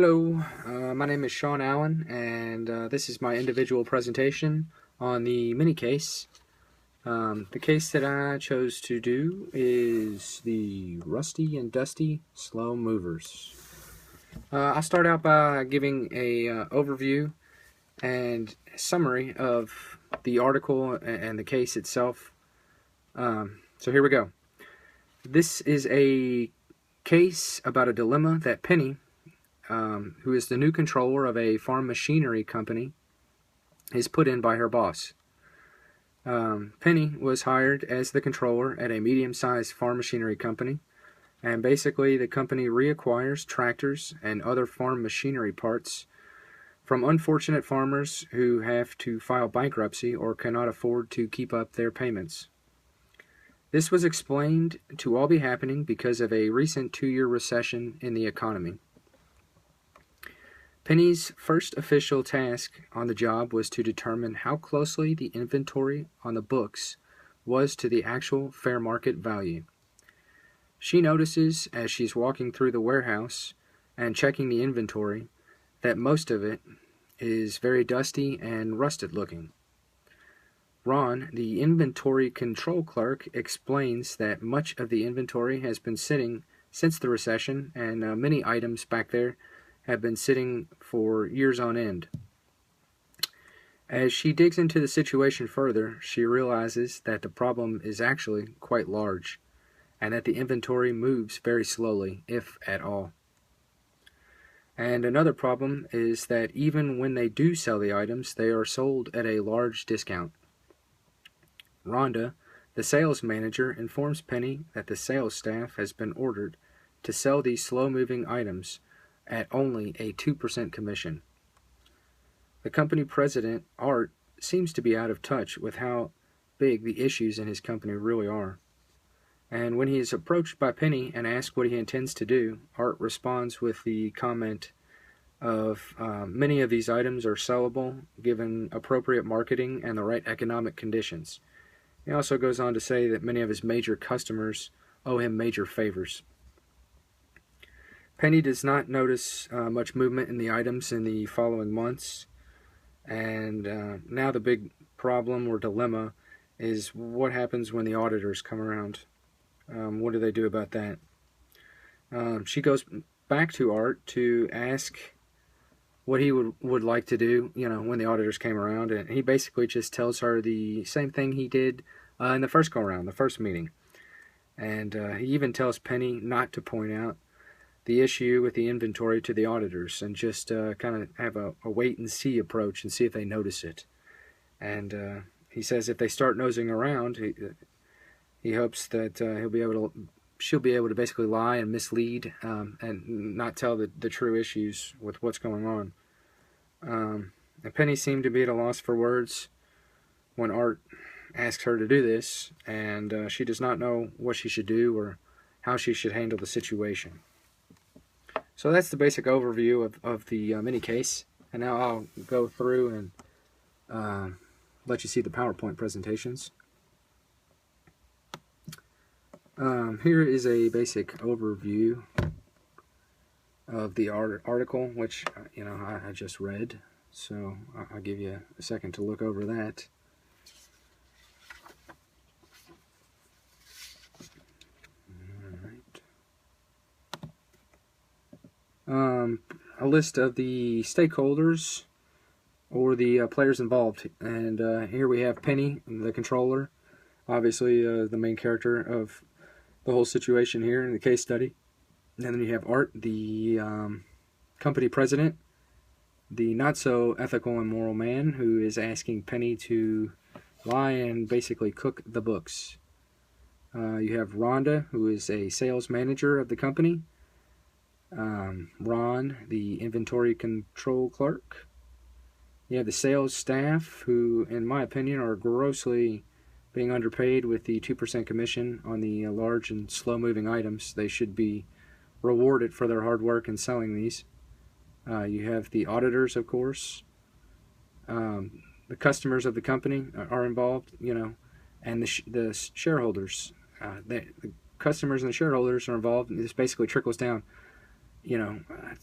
Hello, my name is Sean Allen, and this is my individual presentation on the mini case. The case that I chose to do is the Rusty and Dusty Slow Movers. I'll start out by giving a overview and summary of the article and the case itself. So here we go. This is a case about a dilemma that Penny, who is the new controller of a farm machinery company, is put in by her boss. Penny was hired as the controller at a medium-sized farm machinery company, and basically the company reacquires tractors and other farm machinery parts from unfortunate farmers who have to file bankruptcy or cannot afford to keep up their payments. This was explained to all be happening because of a recent 2-year recession in the economy. Penny's first official task on the job was to determine how closely the inventory on the books was to the actual fair market value. She notices as she's walking through the warehouse and checking the inventory that most of it is very dusty and rusted looking. Ron, the inventory control clerk, explains that much of the inventory has been sitting since the recession, and many items back there have been sitting for years on end. As she digs into the situation further, she realizes that the problem is actually quite large, and that the inventory moves very slowly, if at all. And another problem is that even when they do sell the items, they are sold at a large discount. Rhonda, the sales manager, informs Penny that the sales staff has been ordered to sell these slow-moving items at only a 2% commission. The company president, Art, seems to be out of touch with how big the issues in his company really are. And when he is approached by Penny and asked what he intends to do, Art responds with the comment of many of these items are sellable given appropriate marketing and the right economic conditions. He also goes on to say that many of his major customers owe him major favors. Penny does not notice much movement in the items in the following months, and now the big problem or dilemma is what happens when the auditors come around. What do they do about that? She goes back to Art to ask what he would like to do, when the auditors came around, and he basically just tells her the same thing he did in the first go-around, the first meeting. And he even tells Penny not to point out the issue with the inventory to the auditors and just kind of have a wait-and-see approach and see if they notice it. And he says if they start nosing around, he hopes that she'll be able to basically lie and mislead and not tell the true issues with what's going on. And Penny seemed to be at a loss for words when Art asks her to do this, and she does not know what she should do or how she should handle the situation. So that's the basic overview of the mini case, and now I'll go through and let you see the PowerPoint presentations. Here is a basic overview of the article, which I just read, so I'll give you a second to look over that. A list of the stakeholders or the players involved, and here we have Penny, the controller, obviously the main character of the whole situation here in the case study. And then you have Art, the company president, the not so ethical and moral man who is asking Penny to lie and basically cook the books. You have Rhonda, who is a sales manager of the company. Ron, the inventory control clerk. You have the sales staff, who, in my opinion, are grossly being underpaid with the 2% commission on the large and slow-moving items. They should be rewarded for their hard work in selling these. You have the auditors, of course. The customers of the company are involved, and the shareholders. The customers and the shareholders are involved, and this basically trickles down.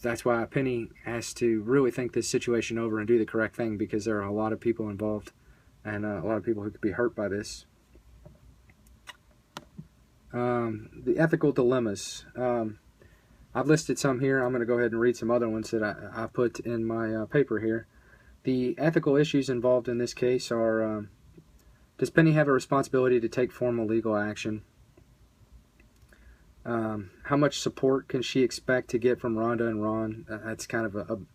that's why Penny has to really think this situation over and do the correct thing, because there are a lot of people involved and a lot of people who could be hurt by this. The ethical dilemmas. I've listed some here. I'm going to go ahead and read some other ones that I put in my paper here. The ethical issues involved in this case are, does Penny have a responsibility to take formal legal action? How much support can she expect to get from Rhonda and Ron? That's kind of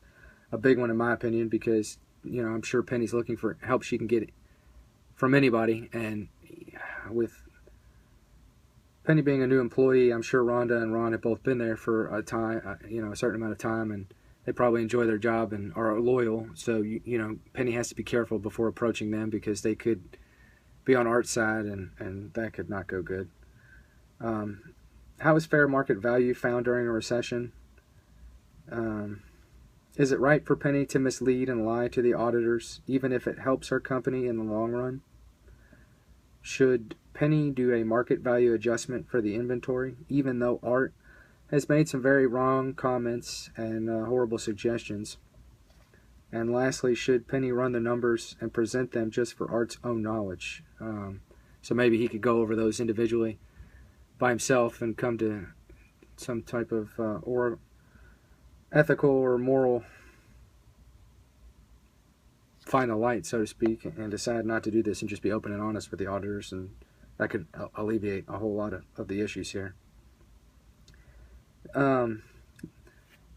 a big one in my opinion, because I'm sure Penny's looking for help she can get from anybody, and with Penny being a new employee, I'm sure Rhonda and Ron have both been there for a time, a certain amount of time, and they probably enjoy their job and are loyal. So Penny has to be careful before approaching them, because they could be on Art's side, and that could not go good. How is fair market value found during a recession? Is it right for Penny to mislead and lie to the auditors, even if it helps her company in the long run? Should Penny do a market value adjustment for the inventory, even though Art has made some very wrong comments and horrible suggestions? And lastly, should Penny run the numbers and present them just for Art's own knowledge? So maybe he could go over those individually by himself and come to some type of or ethical or moral final light, so to speak, and decide not to do this and just be open and honest with the auditors, and that could alleviate a whole lot of the issues here. The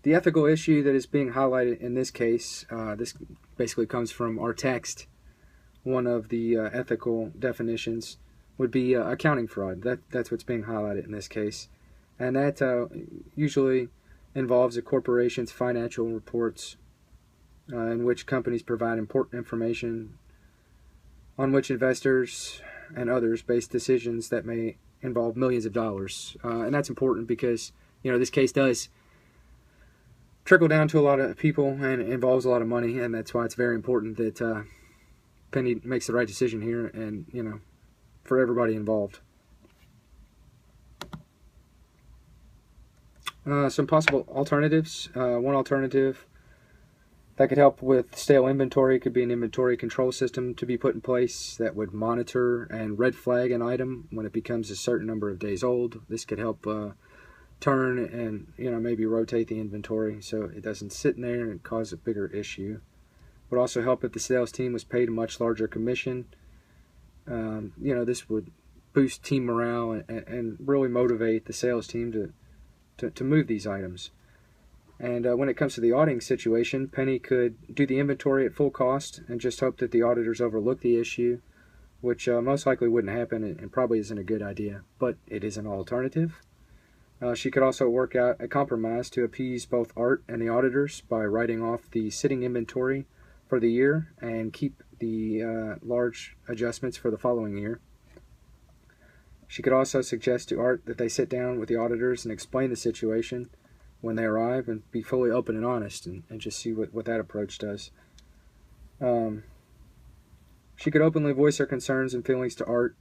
ethical issue that is being highlighted in this case, this basically comes from our text. One of the ethical definitions would be accounting fraud. That's what's being highlighted in this case. And that usually involves a corporation's financial reports in which companies provide important information on which investors and others base decisions that may involve millions of dollars. And that's important because, this case does trickle down to a lot of people and involves a lot of money, and that's why it's very important that Penny makes the right decision here, and for everybody involved. Some possible alternatives. One alternative that could help with stale inventory could be an inventory control system to be put in place that would monitor and red flag an item when it becomes a certain number of days old. This could help turn and maybe rotate the inventory so it doesn't sit in there and cause a bigger issue. Would also help if the sales team was paid a much larger commission. This would boost team morale and really motivate the sales team to move these items. And when it comes to the auditing situation, Penny could do the inventory at full cost and just hope that the auditors overlook the issue, which most likely wouldn't happen and probably isn't a good idea, but it is an alternative. She could also work out a compromise to appease both Art and the auditors by writing off the sitting inventory for the year and keep the large adjustments for the following year. She could also suggest to Art that they sit down with the auditors and explain the situation when they arrive and be fully open and honest, and just see what that approach does. She could openly voice her concerns and feelings to Art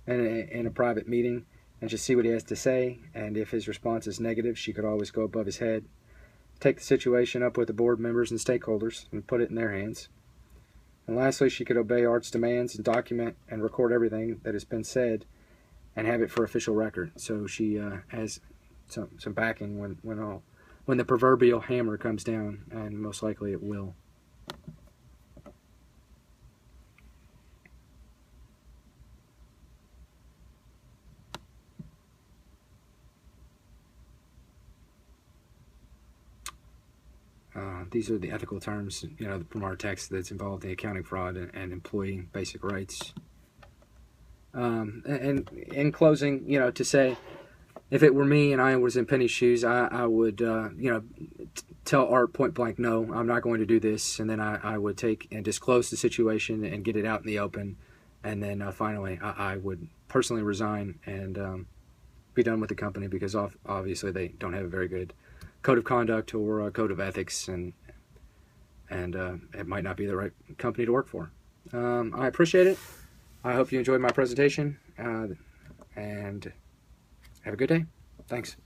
in a private meeting and just see what he has to say, and if his response is negative, she could always go above his head, take the situation up with the board members and stakeholders, and put it in their hands. And lastly, she could obey Art's demands and document and record everything that has been said and have it for official record, so she has some backing when the proverbial hammer comes down, and most likely it will. These are the ethical terms, from our text that's involved in accounting fraud and employee basic rights. And in closing, to say, if it were me and I was in Penny's shoes, I would, tell Art point blank, no, I'm not going to do this. And then I would take and disclose the situation and get it out in the open. And then finally, I would personally resign and be done with the company, because obviously they don't have a very good code of conduct or a code of ethics, and it might not be the right company to work for. I appreciate it. I hope you enjoyed my presentation, and have a good day. Thanks.